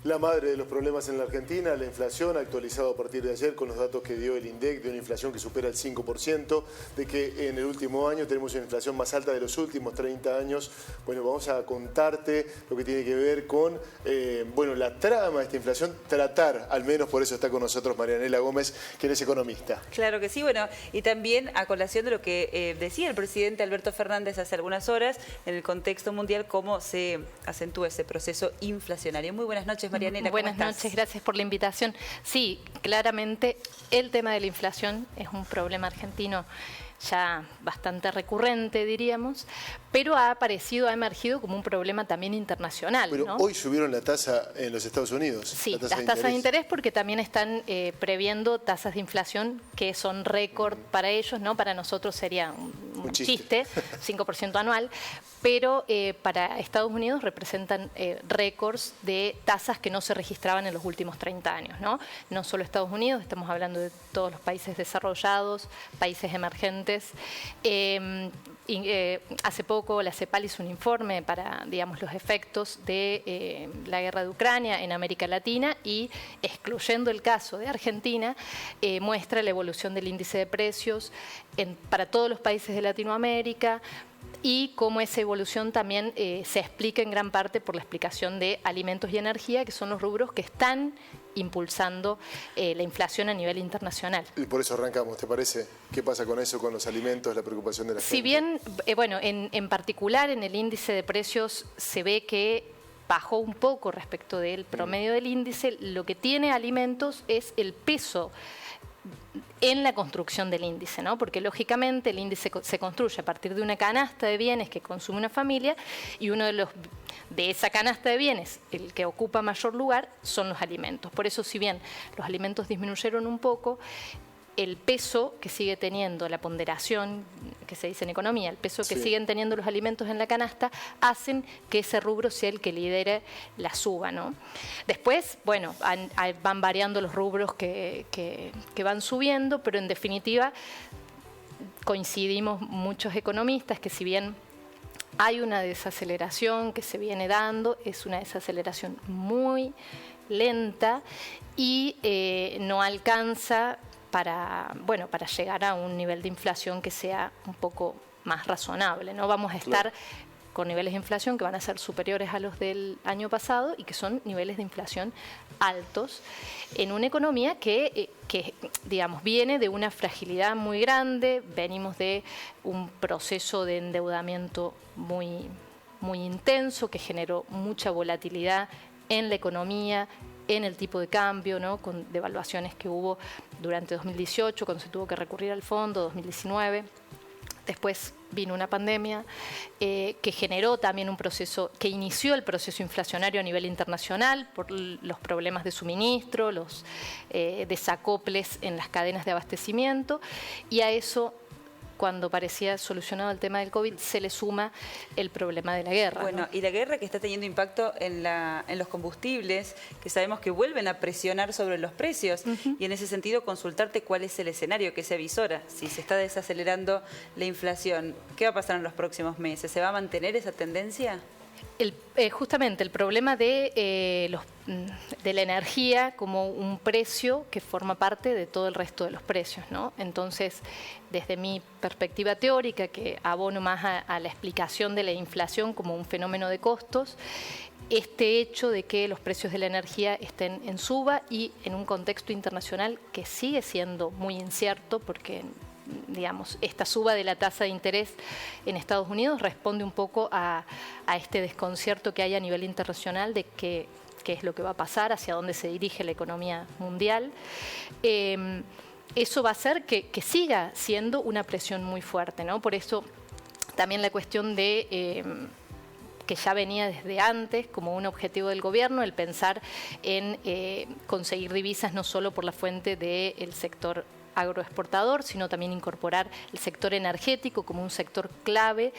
La madre de los problemas en la Argentina, la inflación, actualizado a partir de ayer con los datos que dio el INDEC, de una inflación que supera el 5%, de que en el último año tenemos una inflación más alta de los últimos 30 años. Bueno, vamos a contarte lo que tiene que ver con la trama de esta inflación, tratar, al menos por eso está con nosotros Marianela Gómez, quien es economista. Claro que sí, bueno, y también a colación de lo que decía el presidente Alberto Fernández hace algunas horas, en el contexto mundial, cómo se acentúa ese proceso inflacionario. Muy buenas noches, Marianela. Buenas noches, gracias por la invitación. Sí, claramente el tema de la inflación es un problema argentino ya bastante recurrente, diríamos, pero ha emergido como un problema también internacional. Pero ¿no? Hoy subieron la tasa en los Estados Unidos. Sí, las tasas de interés porque también están previendo tasas de inflación que son récord para ellos, ¿no? Para nosotros sería un chiste 5% anual, pero para Estados Unidos representan récords de tasas que no se registraban en los últimos 30 años, ¿no? No solo Estados Unidos, estamos hablando de todos los países desarrollados, países emergentes. Hace poco la CEPAL hizo un informe para, digamos, los efectos de la guerra de Ucrania en América Latina y, excluyendo el caso de Argentina, muestra la evolución del índice de precios para todos los países de Latinoamérica, y cómo esa evolución también se explica en gran parte por la explicación de alimentos y energía, que son los rubros que están impulsando la inflación a nivel internacional. Y por eso arrancamos, ¿te parece? ¿Qué pasa con eso, con los alimentos, la preocupación de la gente? Si bien, en particular en el índice de precios se ve que bajó un poco respecto del promedio del índice, lo que tiene alimentos es el peso en la construcción del índice, ¿no? Porque lógicamente el índice se construye a partir de una canasta de bienes que consume una familia y uno de esa canasta de bienes, el que ocupa mayor lugar, son los alimentos. Por eso, si bien los alimentos disminuyeron un poco, el peso que sigue teniendo, la ponderación que se dice en economía, el peso que siguen teniendo los alimentos en la canasta, hacen que ese rubro sea el que lidere la suba, ¿no? Después, bueno, van variando los rubros que van subiendo, pero en definitiva coincidimos muchos economistas que si bien hay una desaceleración que se viene dando, es una desaceleración muy lenta y no alcanza para llegar a un nivel de inflación que sea un poco más razonable, ¿no? Vamos a estar con niveles de inflación que van a ser superiores a los del año pasado y que son niveles de inflación altos en una economía que digamos, viene de una fragilidad muy grande. Venimos de un proceso de endeudamiento muy, muy intenso que generó mucha volatilidad en la economía, en el tipo de cambio, ¿no? Con devaluaciones que hubo durante 2018, cuando se tuvo que recurrir al fondo, 2019. Después vino una pandemia que generó también un proceso, que inició el proceso inflacionario a nivel internacional por los problemas de suministro, los desacoples en las cadenas de abastecimiento, y a eso, cuando parecía solucionado el tema del COVID, se le suma el problema de la guerra. Bueno, ¿no? Y la guerra que está teniendo impacto en los combustibles, que sabemos que vuelven a presionar sobre los precios. Y en ese sentido, consultarte cuál es el escenario que se avisora. Si se está desacelerando la inflación, ¿qué va a pasar en los próximos meses? ¿Se va a mantener esa tendencia? Justamente el problema de la energía como un precio que forma parte de todo el resto de los precios, ¿no? Entonces, desde mi perspectiva teórica, que abono más a la explicación de la inflación como un fenómeno de costos, este hecho de que los precios de la energía estén en suba y en un contexto internacional que sigue siendo muy incierto, porque digamos, esta suba de la tasa de interés en Estados Unidos responde un poco a este desconcierto que hay a nivel internacional de qué es lo que va a pasar, hacia dónde se dirige la economía mundial. Eso va a hacer que siga siendo una presión muy fuerte, ¿no? Por eso también la cuestión de que ya venía desde antes como un objetivo del gobierno, el pensar en conseguir divisas no solo por la fuente del sector agroexportador, sino también incorporar el sector energético como un sector clave,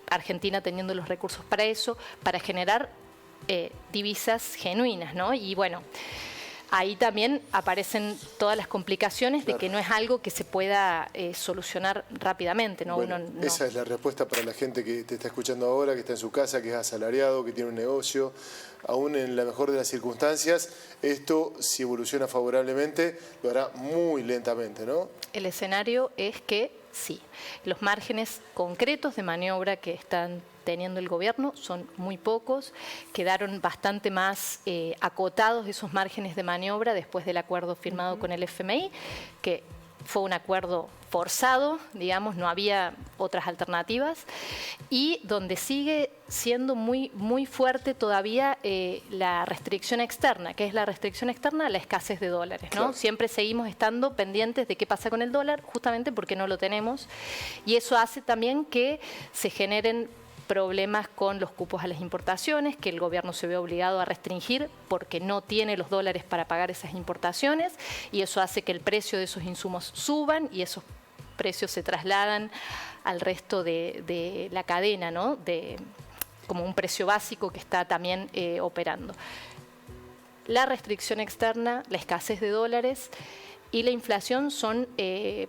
Argentina teniendo los recursos para eso, para generar divisas genuinas, ¿no? Y bueno, ahí también aparecen todas las complicaciones de que no es algo que se pueda solucionar rápidamente, ¿no? Bueno, Uno no. Esa es la respuesta para la gente que te está escuchando ahora, que está en su casa, que es asalariado, que tiene un negocio. Aún en la mejor de las circunstancias, esto, si evoluciona favorablemente, lo hará muy lentamente, ¿no? El escenario es que sí, los márgenes concretos de maniobra que están teniendo el gobierno son muy pocos, quedaron bastante más acotados esos márgenes de maniobra después del acuerdo firmado con el FMI, que fue un acuerdo forzado, digamos, no había otras alternativas, y donde sigue siendo muy fuerte todavía la restricción externa. ¿Qué es la restricción externa? La escasez de dólares, ¿no? Claro. Siempre seguimos estando pendientes de qué pasa con el dólar, justamente porque no lo tenemos, y eso hace también que se generen problemas con los cupos a las importaciones, que el gobierno se ve obligado a restringir porque no tiene los dólares para pagar esas importaciones, y eso hace que el precio de esos insumos suban y esos precios se trasladan al resto de la cadena, ¿no? Como un precio básico que está también operando. La restricción externa, la escasez de dólares y la inflación son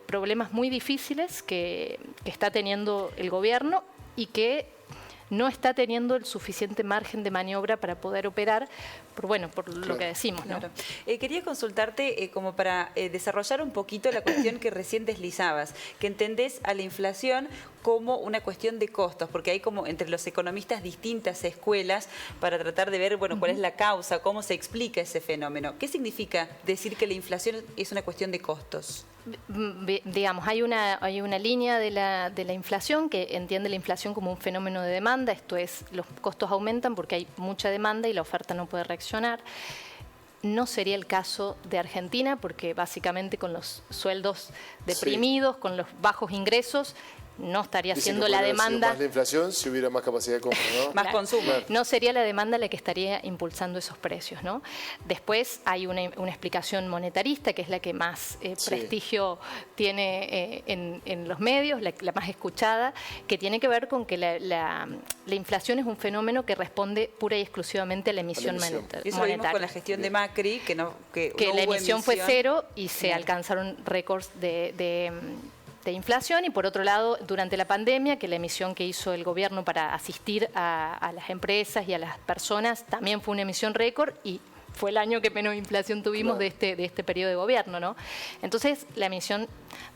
problemas muy difíciles que está teniendo el gobierno y que no está teniendo el suficiente margen de maniobra para poder operar, por lo que decimos, ¿no? Claro. Quería consultarte como para desarrollar un poquito la cuestión que recién deslizabas, que entendés a la inflación como una cuestión de costos, porque hay como entre los economistas distintas escuelas para tratar de ver, bueno, cuál es la causa, cómo se explica ese fenómeno. ¿Qué significa decir que la inflación es una cuestión de costos? Digamos, hay una línea de la inflación que entiende la inflación como un fenómeno de demanda, esto es, los costos aumentan porque hay mucha demanda y la oferta no puede reaccionar. No sería el caso de Argentina porque básicamente con los sueldos deprimidos, con los bajos ingresos, no estaría Dicen siendo que la podría haber sido demanda... más la inflación si hubiera más capacidad de compra, ¿no? Más consumo. Claro. No sería la demanda la que estaría impulsando esos precios, ¿no? Después hay una explicación monetarista, que es la que más prestigio tiene en los medios, la más escuchada, que tiene que ver con que la inflación es un fenómeno que responde pura y exclusivamente a la emisión monetaria. Y eso lo vimos con la gestión de Macri, que no la emisión fue cero y se Claro. alcanzaron récords de inflación, y por otro lado, durante la pandemia, que la emisión que hizo el gobierno para asistir a las empresas y a las personas también fue una emisión récord y fue el año que menos inflación tuvimos de este periodo de gobierno, ¿no? Entonces, la emisión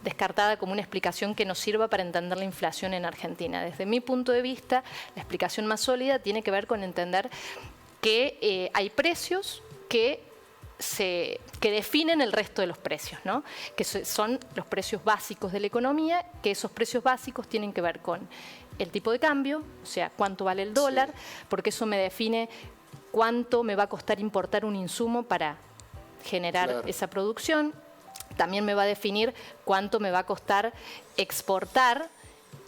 descartada como una explicación que nos sirva para entender la inflación en Argentina. Desde mi punto de vista, la explicación más sólida tiene que ver con entender que hay precios que definen el resto de los precios, ¿no? Que son los precios básicos de la economía, que esos precios básicos tienen que ver con el tipo de cambio, o sea, cuánto vale el dólar, porque eso me define cuánto me va a costar importar un insumo para generar esa producción. También me va a definir cuánto me va a costar exportar,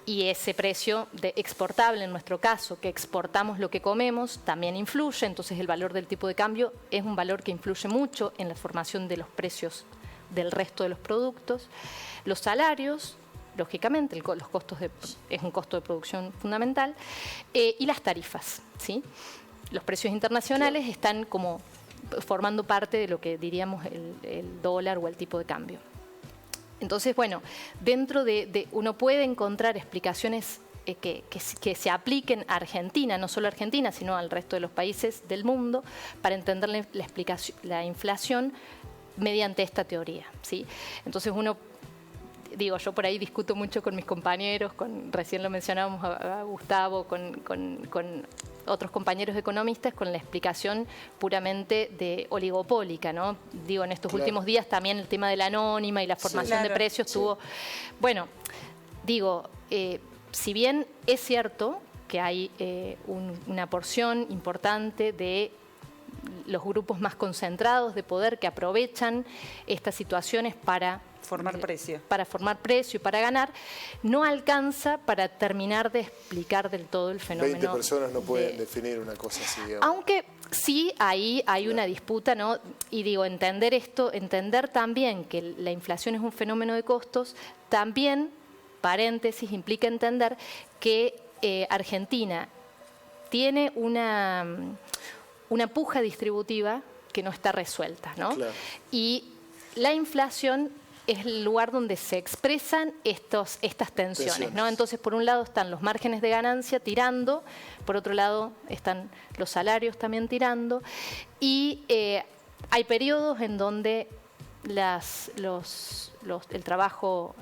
y ese precio de exportable, en nuestro caso, que exportamos lo que comemos, también influye. Entonces el valor del tipo de cambio es un valor que influye mucho en la formación de los precios del resto de los productos. Los salarios, lógicamente, los costos es un costo de producción fundamental, y las tarifas, ¿sí? Los precios internacionales están como formando parte de lo que diríamos el dólar o el tipo de cambio. Entonces, bueno, dentro de uno puede encontrar explicaciones que se apliquen a Argentina, no solo a Argentina, sino al resto de los países del mundo, para entender la inflación mediante esta teoría, ¿sí? Entonces yo por ahí discuto mucho con mis compañeros, recién lo mencionábamos a Gustavo, con otros compañeros economistas, con la explicación puramente de oligopólica, ¿no? Digo, en estos últimos días también el tema de la anónima y la formación de precios tuvo... Bueno, digo, si bien es cierto que hay una porción importante de los grupos más concentrados de poder que aprovechan estas situaciones para formar precio. Para formar precio y para ganar, no alcanza para terminar de explicar del todo el fenómeno. 20 personas no pueden definir una cosa así, digamos. Aunque sí, ahí hay una disputa, ¿no? Y digo, entender también que la inflación es un fenómeno de costos, también, paréntesis, implica entender que Argentina tiene una puja distributiva no está resuelta, ¿no? Claro. Y la inflación es el lugar donde se expresan estas tensiones, ¿no? Entonces, por un lado están los márgenes de ganancia tirando, por otro lado están los salarios también tirando, y hay periodos en donde el trabajo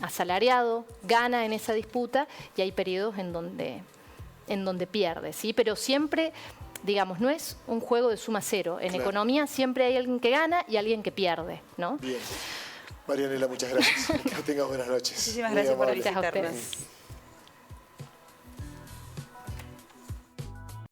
asalariado gana en esa disputa y hay periodos en donde pierde, ¿sí? Pero siempre, digamos, no es un juego de suma cero. En economía siempre hay alguien que gana y alguien que pierde, ¿no? Bien. Marianela, muchas gracias. Que tengas buenas noches. Muchísimas gracias por visitarnos.